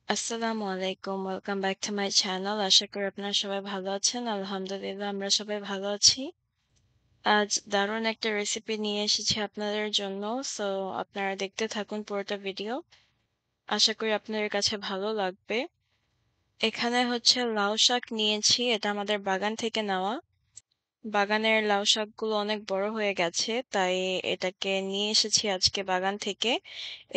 আসসালামু আলাইকুম। Welcome back to my channel. আশা করি আপনারা সবাই ভালো আছেন। আলহামদুলিল্লাহ আমরা সবাই ভালো আছি। আজ দারুণ একটা রেসিপি নিয়ে এসেছি আপনাদের জন্য। সো আপনারা দেখতে থাকুন পুরোটা ভিডিও। আশা করি আপনাদের কাছে ভালো লাগবে। এখানে হচ্ছে লাউ শাক নিয়েছি। এটা আমাদের বাগান থেকে নেওয়া। বাগানের লাউ শাকগুলো অনেক বড় হয়ে গেছে। তাই এটাকে নিয়ে এসেছি আজকে বাগান থেকে।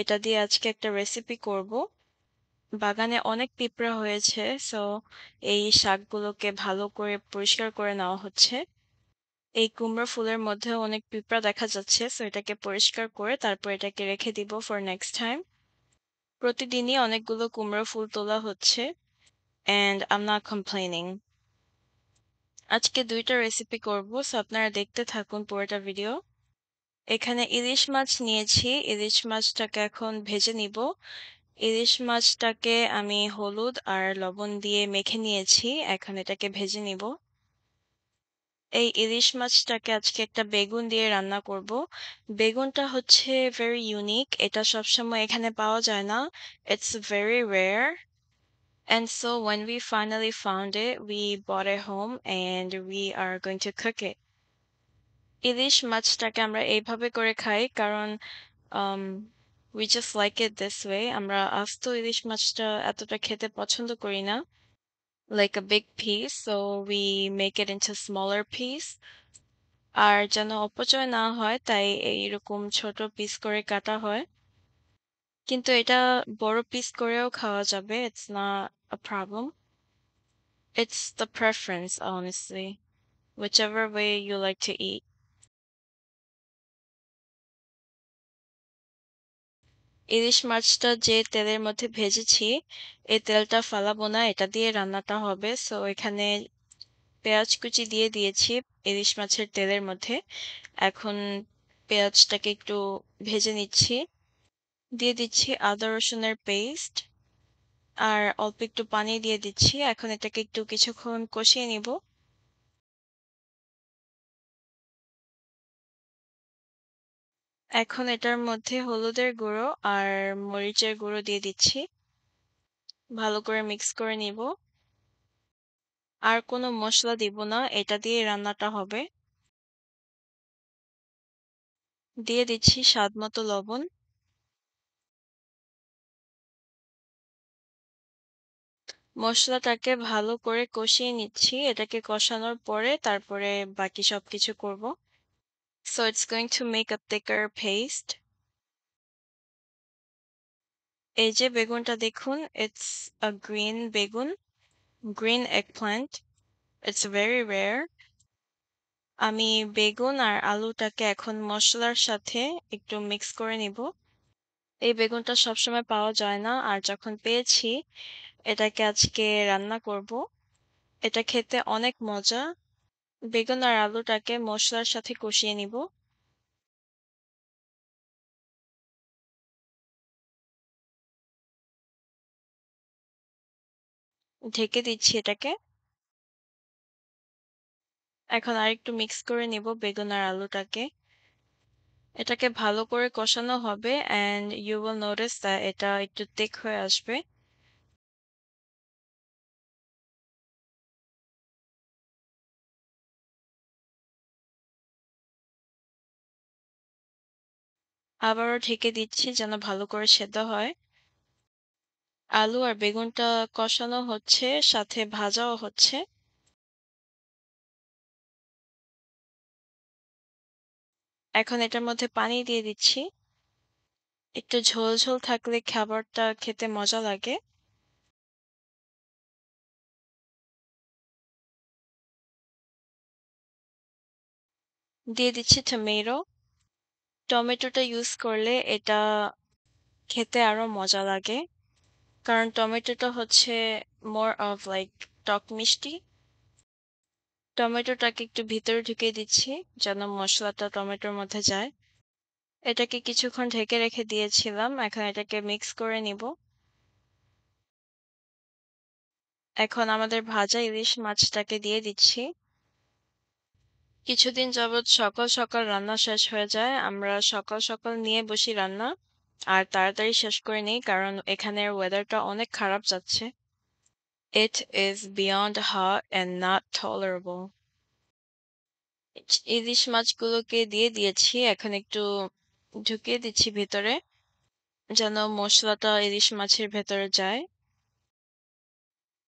এটা দিয়ে আজকে একটা রেসিপি করব। বাগানে অনেক পিঁপড়া হয়েছে, সো এই শাকগুলোকে ভালো করে পরিষ্কার করে নেওয়া হচ্ছে। এই কুমড়ো ফুলের মধ্যেও অনেক পিঁপড়া দেখা যাচ্ছে, সো এটাকে পরিষ্কার করে তারপর এটাকে রেখে দিব ফর নেক্সট টাইম। প্রতিদিনই অনেকগুলো কুমড়ো ফুল তোলা হচ্ছে, and I am not complaining. আজকে ২টা রেসিপি করব, সো আপনারা দেখতে থাকুন পুরোটা ভিডিও। এখানে ইলিশ মাছ নিয়েছি। ইলিশ মাছটাকে এখন ভেজে নিব। ইলিশ মাছটাকে আমি হলুদ আর লবণ দিয়ে মেখে নিয়েছি। এখন এটাকে ভেজে নিব। এই ইলিশ মাছটাকে আজকে একটা বেগুন দিয়ে রান্না করব। বেগুনটা হচ্ছে ভেরি ইউনিক। এটা সবসময় এখানে পাওয়া যায় না। It's very rare. And so when we finally found it, we brought it home and we are going to cook it. ইলিশ মাছটাকে আমরা এইভাবে করে খাই কারণ um we just like it this way. আমরা আস্ত ইলিশ মাছটা এতটা খেতে পছন্দ করি না। Like a big piece, so we make it into smaller piece. আর যেন অপচয় না হয় তাই এইরকম ছোট পিস করে কাটা হয়। কিন্তু এটা বড় পিস করেও খাওয়া যাবে। It's not a problem. It's the preference, honestly. Whichever way you like to eat. ইলিশ মাছটা যে তেলের মধ্যে ভেজেছি, এই তেলটা ফালাবো না। এটা দিয়ে রান্নাটা হবে। সো এখানে পেঁয়াজ কুচি দিয়ে দিয়েছি ইলিশ মাছের তেলের মধ্যে। এখন পেঁয়াজটাকে একটু ভেজে নিচ্ছি। দিয়ে দিচ্ছি আদা রসুনের পেস্ট আর অল্প একটু পানি দিয়ে দিচ্ছি। এখন এটাকে একটু কিছুক্ষণ কষিয়ে নিব। এখন এটার মধ্যে হলুদের গুঁড়ো আর মরিচের গুঁড়ো দিয়ে দিচ্ছি। ভালো করে মিক্স করে নিব। আর কোনো মশলা দিব না, এটা দিয়ে রান্নাটা হবে। দিয়ে দিচ্ছি স্বাদ মতো লবণ। মশলাটাকে ভালো করে কষিয়ে নিচ্ছি। এটাকে কষানোর পরে তারপরে বাকি সবকিছু করব। So it's going to make a thicker paste. এই যে বেগুনটা দেখুন, it's a green বেগুন, green eggplant. It's very rare. আমি বেগুন আর আলুটাকে এখন মশলার সাথে একটু মিক্স করে নিব। এই বেগুনটা সবসময় পাওয়া যায় না, আর যখন পেয়েছি এটাকে আজকে রান্না করব। এটা খেতে অনেক মজা। বেগুন আর আলুটাকে মশলার সাথে কষিয়ে নিব। ঢেকে দিচ্ছি এটাকে। এখন আরেকটু মিক্স করে নিব বেগুন আর আলুটাকে। এটাকে ভালো করে কষানো হবে, and you will notice that এটা একটু thick হয়ে আসবে। আবারও ঢেকে দিচ্ছি যেন ভালো করে সেদ্ধ হয়। আলু আর বেগুনটা কষানো হচ্ছে, সাথে ভাজাও হচ্ছে। এখন এটার মধ্যে পানি দিয়ে দিচ্ছি। একটু ঝোল ঝোল থাকলে খাবারটা খেতে মজা লাগে। দিয়ে দিচ্ছি টমেটো। টমেটোটা ইউজ করলে এটা খেতে আরো মজা লাগে, কারণ টমেটোটা হচ্ছে মোর অফ লাইক টক মিষ্টি। টমেটোটাকে একটু ভিতরে ঢুকিয়ে দিচ্ছি যেন মশলাটা টমেটোর মধ্যে যায়। এটাকে কিছুক্ষণ ঢেকে রেখে দিয়েছিলাম। এখন এটাকে মিক্স করে নিব। এখন আমাদের ভাজা ইলিশ মাছটাকে দিয়ে দিচ্ছি। কিছুদিন যাবৎ সকাল সকাল রান্না শেষ হয়ে যায়। আমরা সকাল সকাল নিয়ে বসি রান্না। আর তাড়াতাড়ি শেষ করে নেই কারণ এখানের ওয়েদারটা অনেক খারাপ যাচ্ছে। It is beyond hot and not tolerable. ইলিশ মাছগুলোকে দিয়ে দিয়েছি। এখন একটু ঢুকিয়ে দিচ্ছি ভেতরে যেন মসলাটা ইলিশ মাছের ভেতরে যায়।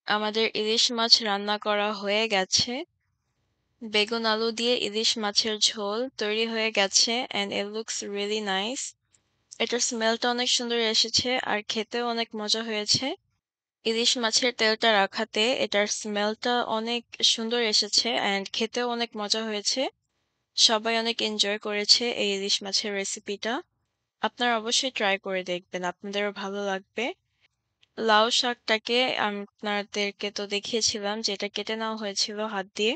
আমাদের ইলিশ মাছ রান্না করা হয়ে গেছে। বেগুন আলু দিয়ে ইলিশ মাছের ঝোল তৈরি হয়ে গেছে and it looks really nice. এটার স্মেলটা অনেক সুন্দর এসেছে আর খেতেও অনেক মজা হয়েছে। ইলিশ মাছের তেলটা রাখাতে এটার স্মেলটা অনেক সুন্দর এসেছে and খেতেও অনেক মজা হয়েছে। সবাই অনেক এনজয় করেছে এই ইলিশ মাছের রেসিপিটা। আপনারা অবশ্যই ট্রাই করে দেখবেন, আপনাদেরও ভালো লাগবে। লাউ শাকটাকে আপনাদেরকে তো দেখিয়েছিলাম যে এটা কেটে নেওয়া হয়েছিল হাত দিয়ে।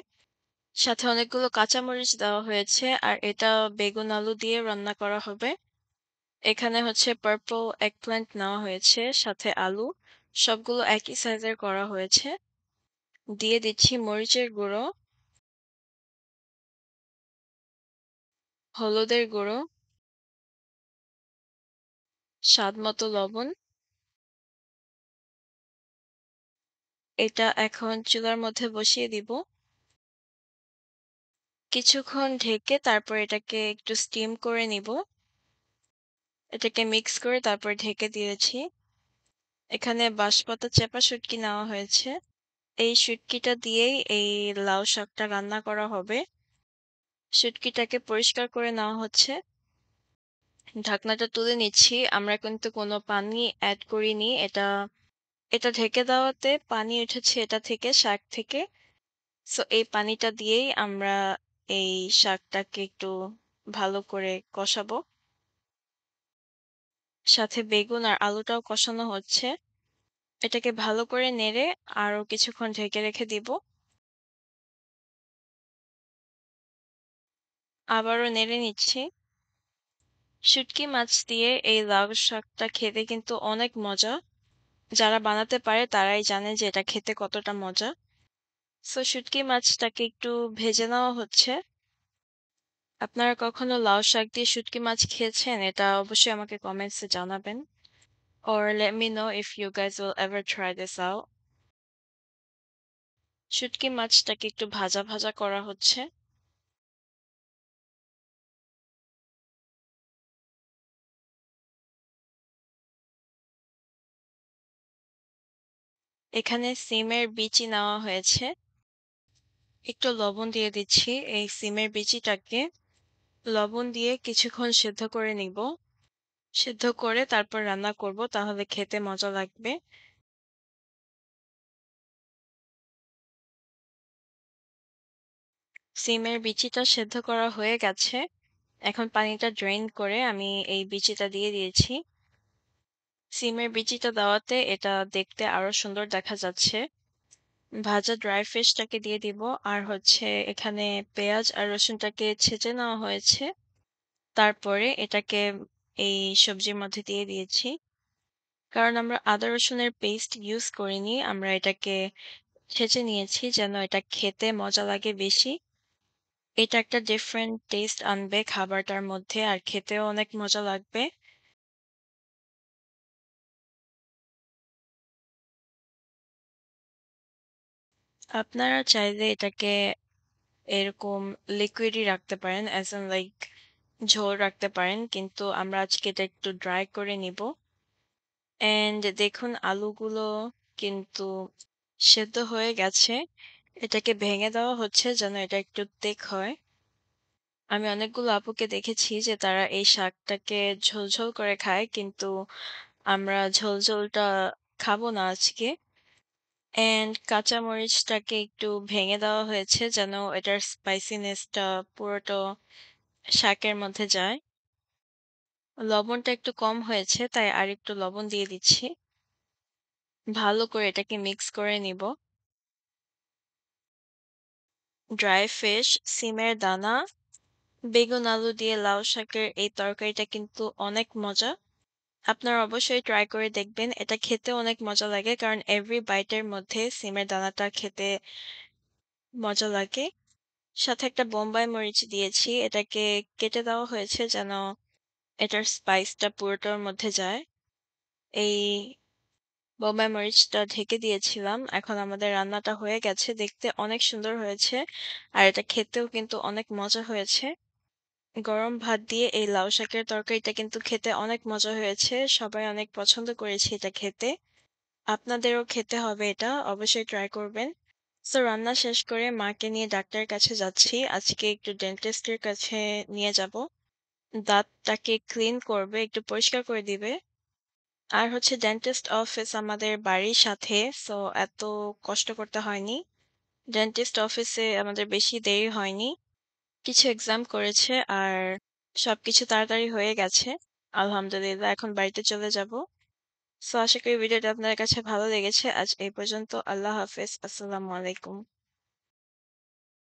সাথে অনেকগুলো কাঁচামরিচ দেওয়া হয়েছে আর এটা বেগুন আলু দিয়ে রান্না করা হবে। এখানে হচ্ছে পার্পল এগপ্ল্যান্ট নেওয়া হয়েছে সাথে আলু। সবগুলো একই সাইজের করা হয়েছে। দিয়ে দিচ্ছি মরিচের গুঁড়ো, হলুদের গুঁড়ো, স্বাদমতো লবণ। এটা এখন চুলার মধ্যে বসিয়ে দিব। কিছুক্ষণ ঢেকে তারপর এটাকে একটু স্টিম করে নিব। এটাকে মিক্স করে তারপর ঢেকে দিয়েছি। এখানে বাঁশপাতা চেপা শুটকি নেওয়া হয়েছে। এই শুটকিটা দিয়েই এই লাউ শাকটা রান্না করা হবে। শুটকিটাকে পরিষ্কার করে নেওয়া হচ্ছে। ঢাকনাটা তুলে নিচ্ছি। আমরা কিন্তু কোনো পানি এড করিনি। এটা ঢেকে দেওয়াতে পানি উঠেছে এটা থেকে, শাক থেকে। সো এই পানিটা দিয়েই আমরা এই শাকটাকে একটু ভালো করে কষাবো। সাথে বেগুন আর আলুটাও কষানো হচ্ছে। এটাকে ভালো করে নেড়ে আরো কিছুক্ষণ ঢেকে রেখে দিব। আবারও নেড়ে নিচ্ছি। শুটকি মাছ দিয়ে এই লাউ শাকটা খেতে কিন্তু অনেক মজা। যারা বানাতে পারে তারাই জানে যে এটা খেতে কতটা মজা। সো শুটকি মাছটাকে একটু ভেজে নেওয়া হচ্ছে। আপনারা কখনো লাউ শাক দিয়ে শুটকি মাছ খেয়েছেন? এটা অবশ্যই আমাকে কমেন্টসে জানাবেন। Or let me know if you guys will ever try this out. শুটকি মাছটাকে একটু ভাজা ভাজা করা হচ্ছে। এখানে সিমের বিচি নেওয়া হয়েছে। একটু লবণ দিয়ে দিচ্ছি। এই সিমের বিচিটাকে লবণ দিয়ে কিছুক্ষণ সেদ্ধ করে নিব। সেদ্ধ করে তারপর রান্না করব, তাহলে খেতে মজা লাগবে। সিমের বিচিটা সেদ্ধ করা হয়ে গেছে। এখন পানিটা ড্রেইন করে আমি এই বিচিটা দিয়ে দিয়েছি। সিমের বিচিটা দেওয়াতে এটা দেখতে আরো সুন্দর দেখা যাচ্ছে। ভাজা ড্রাই ফিশটাকে দিয়ে দিব আর হচ্ছে এখানে পেঁয়াজ আর রসুনটাকে ছেঁচে নেওয়া হয়েছে। তারপরে এটাকে এই সবজির মধ্যে দিয়ে দিয়েছি। কারণ আমরা আদা রসুনের পেস্ট ইউজ করিনি, আমরা এটাকে ছেঁচে নিয়েছি যেন এটা খেতে মজা লাগে বেশি। এটা একটা ডিফারেন্ট টেস্ট আনবে খাবারটার মধ্যে আর খেতেও অনেক মজা লাগবে। আপনারা চাইলে এটাকে এরকম লিকুইডই রাখতে পারেন, অ্যাজ ইন লাইক ঝোল রাখতে পারেন, কিন্তু আমরা আজকে এটা একটু ড্রাই করে নিব। এন্ড দেখুন আলুগুলো কিন্তু সেদ্ধ হয়ে গেছে। এটাকে ভেঙে দেওয়া হচ্ছে যেন এটা একটু thick হয়। আমি অনেকগুলো আপুকে দেখেছি যে তারা এই শাকটাকে ঝোল ঝোল করে খায়, কিন্তু আমরা ঝোল ঝোলটা খাবো না আজকে। এন্ড কাঁচা মরিচটাকে একটু ভেঙে দেওয়া হয়েছে যেন এটার স্পাইসিনেসটা পুরোটা শাকের মধ্যে যায়। লবণটা একটু কম হয়েছে তাই আরেকটু লবণ দিয়ে দিচ্ছি। ভালো করে এটাকে মিক্স করে নিব। ড্রাই ফিশ, সিমের দানা, বেগুন আলু দিয়ে লাউ শাকের এই তরকারিটা কিন্তু অনেক মজা। আপনারা অবশ্যই ট্রাই করে দেখবেন। এটা খেতে অনেক মজা লাগে কারণ এভরি বাইটের মধ্যে সিমের দানাটা খেতে মজা লাগে। সাথে একটা বোম্বাই মরিচ দিয়েছি। এটাকে কেটে দেওয়া হয়েছে যেন এটার স্পাইসটা পুরোটার মধ্যে যায়। এই বোম্বাই মরিচটা ঢেকে দিয়েছিলাম। এখন আমাদের রান্নাটা হয়ে গেছে। দেখতে অনেক সুন্দর হয়েছে। আর এটা খেতেও কিন্তু অনেক মজা হয়েছে। গরম ভাত দিয়ে এই লাউ শাকের তরকারিটা কিন্তু খেতে অনেক মজা হয়েছে। সবাই অনেক পছন্দ করেছে এটা খেতে। আপনাদেরও খেতে হবে এটা। অবশ্যই ট্রাই করবেন। সো রান্না শেষ করে মাকে নিয়ে ডাক্তারের কাছে যাচ্ছি। আজকে একটু ডেন্টিস্টের কাছে নিয়ে যাব। দাঁতটাকে ক্লিন করবে, একটু পরিষ্কার করে দিবে। আর হচ্ছে ডেন্টিস্ট অফিস আমাদের বাড়ির সাথে। সো এত কষ্ট করতে হয়নি। ডেন্টিস্ট অফিসে আমাদের বেশি দেরি হয়নি। কিছু এক্সাম করেছে আর সবকিছু তাড়াতাড়ি হয়ে গেছে। আলহামদুলিল্লাহ এখন বাড়িতে চলে যাব। সো আশা করি ভিডিওটা আপনাদের কাছে ভালো লেগেছে। আজ এই পর্যন্ত। আল্লাহ হাফেজ। আসসালামু আলাইকুম।